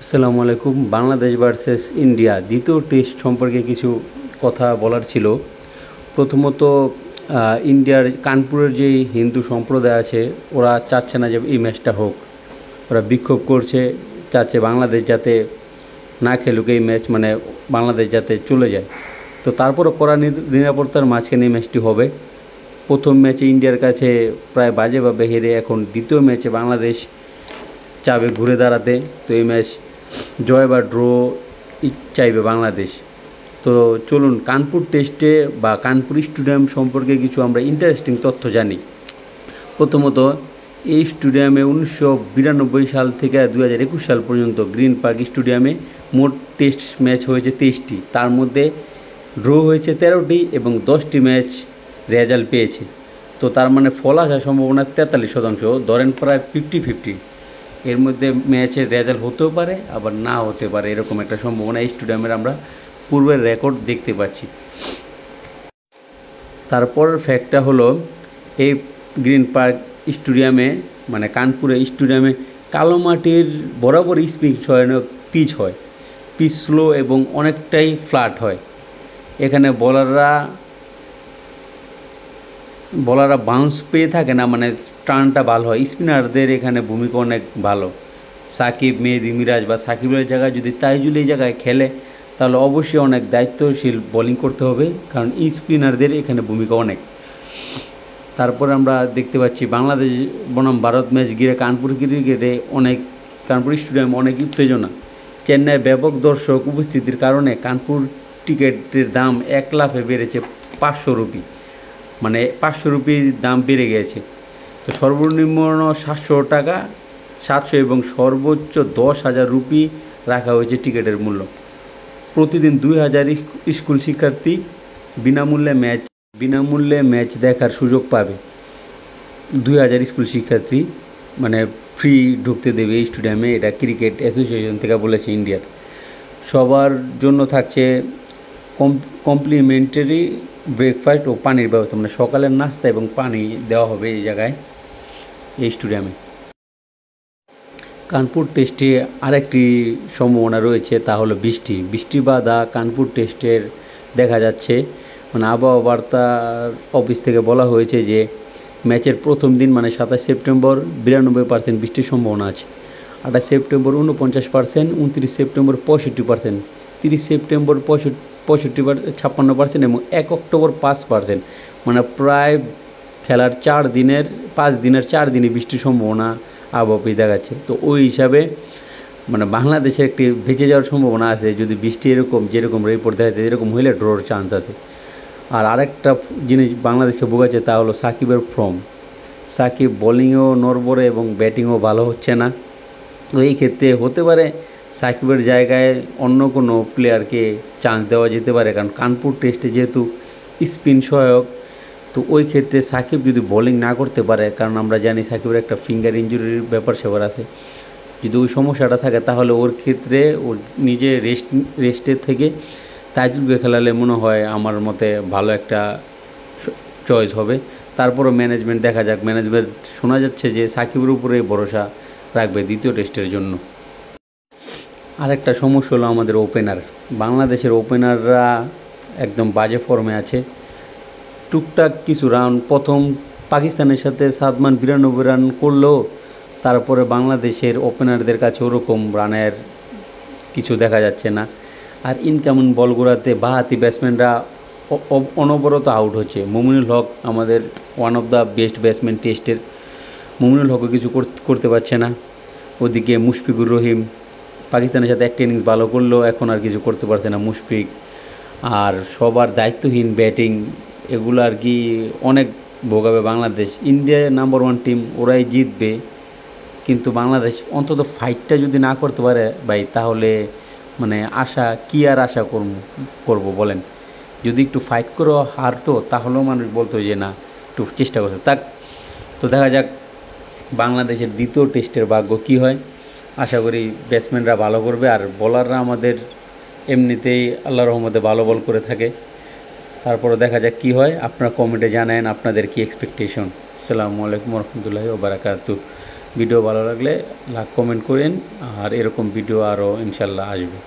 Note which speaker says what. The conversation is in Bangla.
Speaker 1: আসসালামু আলাইকুম। বাংলাদেশ ভার্সেস ইন্ডিয়া দ্বিতীয় টেস্ট সম্পর্কে কিছু কথা বলার ছিল। প্রথমত ইন্ডিয়ার কানপুরের যে হিন্দু সম্প্রদায় আছে ওরা চাচ্ছে না যে এই ম্যাচটা হোক। ওরা বিক্ষোভ করছে, চাচ্ছে বাংলাদেশ যাতে না খেলুক এই ম্যাচ, মানে বাংলাদেশ যাতে চলে যায়। তো তারপরও কড়া নিরাপত্তার মাঝখানে এই ম্যাচটি হবে। প্রথম ম্যাচে ইন্ডিয়ার কাছে প্রায় বাজেভাবে হেরে এখন দ্বিতীয় ম্যাচে বাংলাদেশ চাবে ঘুরে দাঁড়াতে। তো এই ম্যাচ জয় বা ড্র চাইবে বাংলাদেশ। তো চলুন কানপুর টেস্টে বা কানপুর স্টেডিয়াম সম্পর্কে কিছু আমরা ইন্টারেস্টিং তথ্য জানি। প্রথমত এই স্টেডিয়ামে 1992 সাল থেকে 2021 সাল পর্যন্ত গ্রিন পার্ক স্টেডিয়ামে মোট টেস্ট ম্যাচ হয়েছে 23টি, তার মধ্যে ড্র হয়েছে 13টি এবং 10টি ম্যাচ রেজাল্ট পেয়েছে। তো তার মানে ফল আসার সম্ভাবনা 43%, ধরেন প্রায় 50-50। এর মধ্যে ম্যাচের রেজাল্ট হতেও পারে আবার না হতে পারে, এরকম একটা সম্ভাবনা এই স্টেডিয়ামের আমরা পূর্বের রেকর্ড দেখতে পাচ্ছি। তারপর ফ্যাক্টটা হলো এই গ্রিন পার্ক স্টেডিয়ামে মানে কানপুরে স্টেডিয়ামে কালো মাটির বরাবর পিচ হয়। পিচ স্লো এবং অনেকটাই ফ্ল্যাট হয়। এখানে বলাররা বাউন্স পেয়ে থাকে না, মানে টার্নটা ভালো হয়। স্পিনারদের এখানে ভূমিকা অনেক ভালো। সাকিব, মেহেদী মিরাজ বা সাকিবের জায়গায় যদি তাইজুল এই জায়গায় খেলে তাহলে অবশ্যই অনেক দায়িত্বশীল বোলিং করতে হবে, কারণ স্পিনারদের এখানে ভূমিকা অনেক। তারপরে আমরা দেখতে পাচ্ছি বাংলাদেশ বনাম ভারত ম্যাচ ঘিরে কানপুর স্টেডিয়ামে অনেক উত্তেজনা। চেন্নাইয়ের ব্যাপক দর্শক উপস্থিতির কারণে কানপুর টিকিটের দাম 1 লাফে বেড়েছে 500 রুপি, মানে 500 রুপির দাম বেড়ে গেছে। তো সর্বনিম্ন 700 এবং সর্বোচ্চ 10,000 রুপি রাখা হয়েছে টিকিটের মূল্য। প্রতিদিন 2,000 স্কুল শিক্ষার্থী বিনামূল্যে ম্যাচ দেখার সুযোগ পাবে। 2,000 স্কুল শিক্ষার্থী মানে ফ্রি ঢুকতে দেবে এই স্টেডিয়ামে, এটা ক্রিকেট অ্যাসোসিয়েশন থেকে বলেছে ইন্ডিয়ার। সবার জন্য থাকছে কমপ্লিমেন্টারি ব্রেকফাস্ট ও পানির ব্যবস্থা, মানে সকালের নাস্তা এবং পানি দেওয়া হবে এই জায়গায়, এই স্টেডিয়ামে। কানপুর টেস্টে আরেকটি সম্ভাবনা রয়েছে, তা হলো বৃষ্টি বাদা কানপুর টেস্টের দেখা যাচ্ছে। মানে আবহাওয়া বার্তার অফিস থেকে বলা হয়েছে যে ম্যাচের প্রথম দিন মানে 27 সেপ্টেম্বর 92% বৃষ্টির সম্ভাবনা আছে, 28 সেপ্টেম্বর 49%, 29 সেপ্টেম্বর 65%, 30 সেপ্টেম্বর 56% এবং 1 অক্টোবর 5%। মানে প্রায় খেলার 5 দিনের 4 দিনই বৃষ্টির সম্ভাবনা আবহাওয়া দেখাচ্ছে। তো ওই হিসাবে মানে বাংলাদেশে একটি বেঁচে যাওয়ার সম্ভাবনা আছে যদি বৃষ্টি যেরকম রিপোর্ট দেখা যাচ্ছে এরকম হইলে ড্রর চান্স আছে। আর আরেকটা জিনিস বাংলাদেশকে ভোগাচ্ছে তা হলো সাকিবের ফর্ম। সাকিব বোলিংও নড়বড়ে এবং ব্যাটিংও ভালো হচ্ছে না। তো এই ক্ষেত্রে হতে পারে সাকিবের জায়গায় অন্য কোনো প্লেয়ারকে চান্স দেওয়া যেতে পারে, কারণ কানপুর টেস্টে যেহেতু স্পিন সহায়ক। তো ওই ক্ষেত্রে সাকিব যদি বোলিং না করতে পারে, কারণ আমরা জানি সাকিবের একটা ফিঙ্গার ইঞ্জুরির ব্যাপার সেবার আছে, যদি ওই সমস্যাটা থাকে তাহলে ওর ক্ষেত্রে ওর নিজে রেস্টে থেকে তাইজুলকে খেলালে মনে হয় আমার মতে ভালো একটা চয়েস হবে। তারপরও ম্যানেজমেন্ট দেখা যাক, ম্যানেজমেন্ট শোনা যাচ্ছে যে সাকিবের উপরে ভরসা রাখবে দ্বিতীয় টেস্টের জন্য। আরেকটা সমস্যা হলো আমাদের ওপেনার। বাংলাদেশের ওপেনাররা একদম বাজে ফর্মে আছে। টুকটাক কিছু রান প্রথম পাকিস্তানের সাথে সাদমান 92 রান করলেও তারপরে বাংলাদেশের ওপেনারদের কাছে ওরকম রানের কিছু দেখা যাচ্ছে না। আর ইনকামিং বলগুলোতে বাঁহাতি ব্যাটসম্যানরা অনবরত আউট হচ্ছে। মুমিনুল হক আমাদের one of the best batsman টেস্টের, মুমিনুল হকও কিছু করতে পারছে না। ওদিকে মুশফিকুর রহিম পাকিস্তানের সাথে একটা ইনিংস ভালো করলেও এখন আর কিছু করতে পারছে না মুশফিক। আর সবার দায়িত্বহীন ব্যাটিং, এগুলো আর কি অনেক ভোগাবে বাংলাদেশ। ইন্ডিয়া নাম্বার 1 টিম, ওরাই জিতবে, কিন্তু বাংলাদেশ অন্তত ফাইটটা যদি না করতে পারে ভাই, তাহলে মানে আশা করবো বলেন। যদি একটু ফাইট করে হারতো তাহলেও মানুষ বলতো যে না একটু চেষ্টা করছে তাক। তো দেখা যাক বাংলাদেশের দ্বিতীয় টেস্টের ভাগ্য কী হয়। আশা করি ব্যাটসম্যানরা ভালো করবে, আর বোলাররা আমাদের এমনিতেই আল্লাহর রহমতে ভালো বল করে থাকে। তারপরে দেখা যাক কী হয়। আপনারা কমেন্টে জানান আপনাদের কি এক্সপেকটেশন। আসসালামু আলাইকুম রহমতুল্লাহি ওয়া বারাকাতুহু। ভিডিও ভালো লাগলে কমেন্ট করেন, আর এরকম ভিডিও আরও ইনশাল্লাহ আসবে।